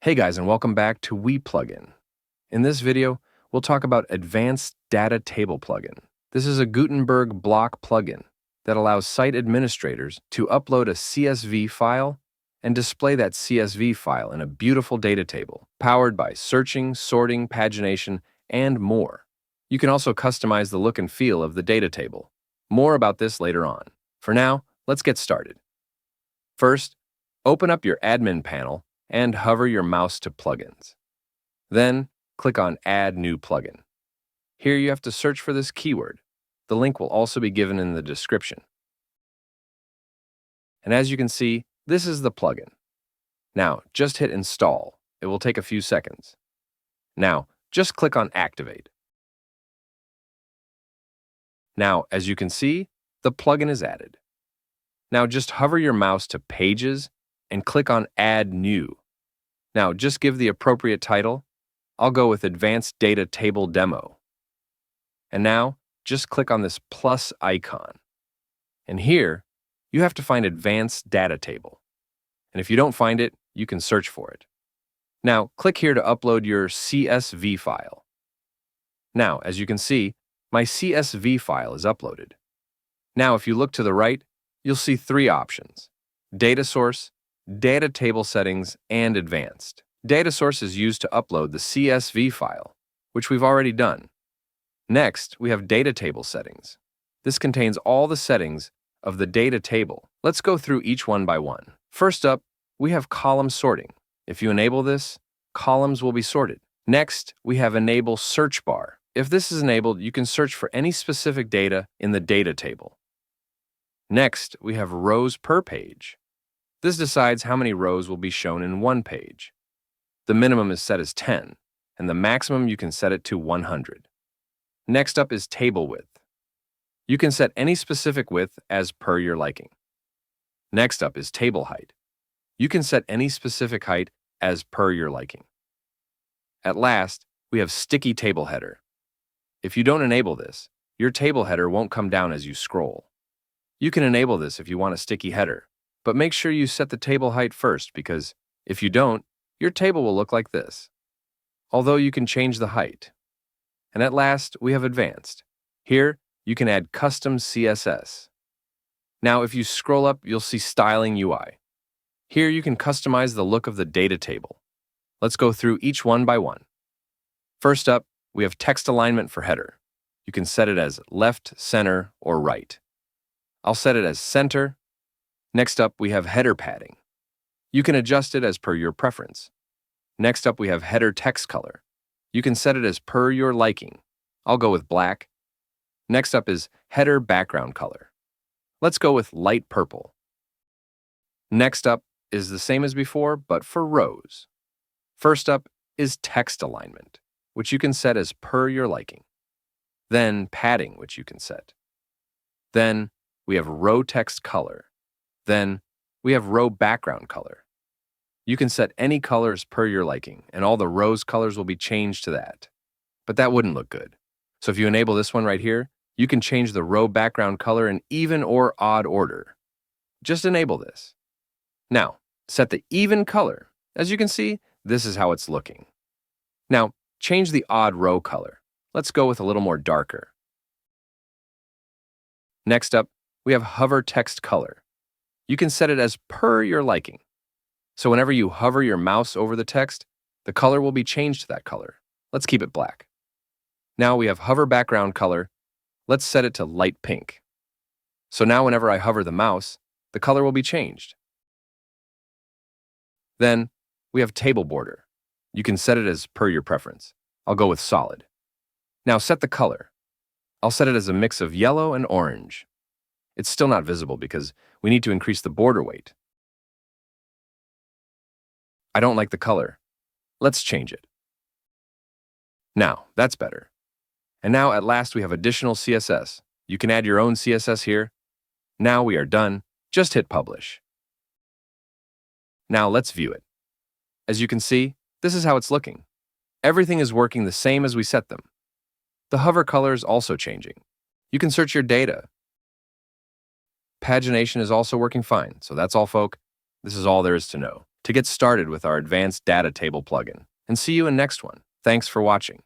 Hey guys, and welcome back to Plugin. In this video, we'll talk about Advanced Data Table plugin. This is a Gutenberg block plugin that allows site administrators to upload a CSV file and display that CSV file in a beautiful data table, powered by searching, sorting, pagination, and more. You can also customize the look and feel of the data table. More about this later on. For now, let's get started. First, open up your admin panel and hover your mouse to Plugins. Then, click on Add New Plugin. Here you have to search for this keyword. The link will also be given in the description. And as you can see, this is the plugin. Now, just hit Install. It will take a few seconds. Now, just click on Activate. Now, as you can see, the plugin is added. Now, just hover your mouse to Pages and click on Add New. Now, just give the appropriate title. I'll go with Advanced Data Table Demo. And now, just click on this plus icon. And here, you have to find Advanced Data Table. And if you don't find it, you can search for it. Now, click here to upload your CSV file. Now, as you can see, my CSV file is uploaded. Now, if you look to the right, you'll see three options: Data Source, Data Table Settings, and Advanced. Data Source is used to upload the CSV file, which we've already done. Next, we have Data Table Settings. This contains all the settings of the data table. Let's go through each one by one. First up, we have column sorting. If you enable this, columns will be sorted. Next, we have Enable Search Bar. If this is enabled, you can search for any specific data in the data table. Next, we have Rows per Page. This decides how many rows will be shown in one page. The minimum is set as 10, and the maximum you can set it to 100. Next up is Table Width. You can set any specific width as per your liking. Next up is Table Height. You can set any specific height as per your liking. At last, we have Sticky Table Header. If you don't enable this, your table header won't come down as you scroll. You can enable this if you want a sticky header, but make sure you set the table height first, because if you don't, your table will look like this, although you can change the height. And at last, we have Advanced. Here, you can add custom CSS. Now, if you scroll up, you'll see Styling UI. Here, you can customize the look of the data table. Let's go through each one by one. First up, we have Text Alignment for Header. You can set it as left, center, or right. I'll set it as center. Next up, we have Header Padding. You can adjust it as per your preference. Next up, we have Header Text Color. You can set it as per your liking. I'll go with black. Next up is Header Background Color. Let's go with light purple. Next up is the same as before, but for rows. First up is Text Alignment, which you can set as per your liking. Then Padding, which you can set. Then we have Row Text Color. Then we have Row Background Color. You can set any colors per your liking, and all the rows colors will be changed to that. But that wouldn't look good. So if you enable this one right here, you can change the row background color in even or odd order. Just enable this. Now, set the even color. As you can see, this is how it's looking. Now, change the odd row color. Let's go with a little more darker. Next up, we have Hover Text Color. You can set it as per your liking. So whenever you hover your mouse over the text, the color will be changed to that color. Let's keep it black. Now we have Hover Background Color. Let's set it to light pink. So now whenever I hover the mouse, the color will be changed. Then we have Table Border. You can set it as per your preference. I'll go with solid. Now set the color. I'll set it as a mix of yellow and orange. It's still not visible because we need to increase the border weight. I don't like the color. Let's change it. Now, that's better. And now at last we have additional CSS. You can add your own CSS here. Now we are done. Just hit Publish. Now let's view it. As you can see, this is how it's looking. Everything is working the same as we set them. The hover color is also changing. You can search your data. Pagination is also working fine, so that's all, folk. This is all there is to know. to get started with our advanced data table plugin. And see you in next one. Thanks for watching.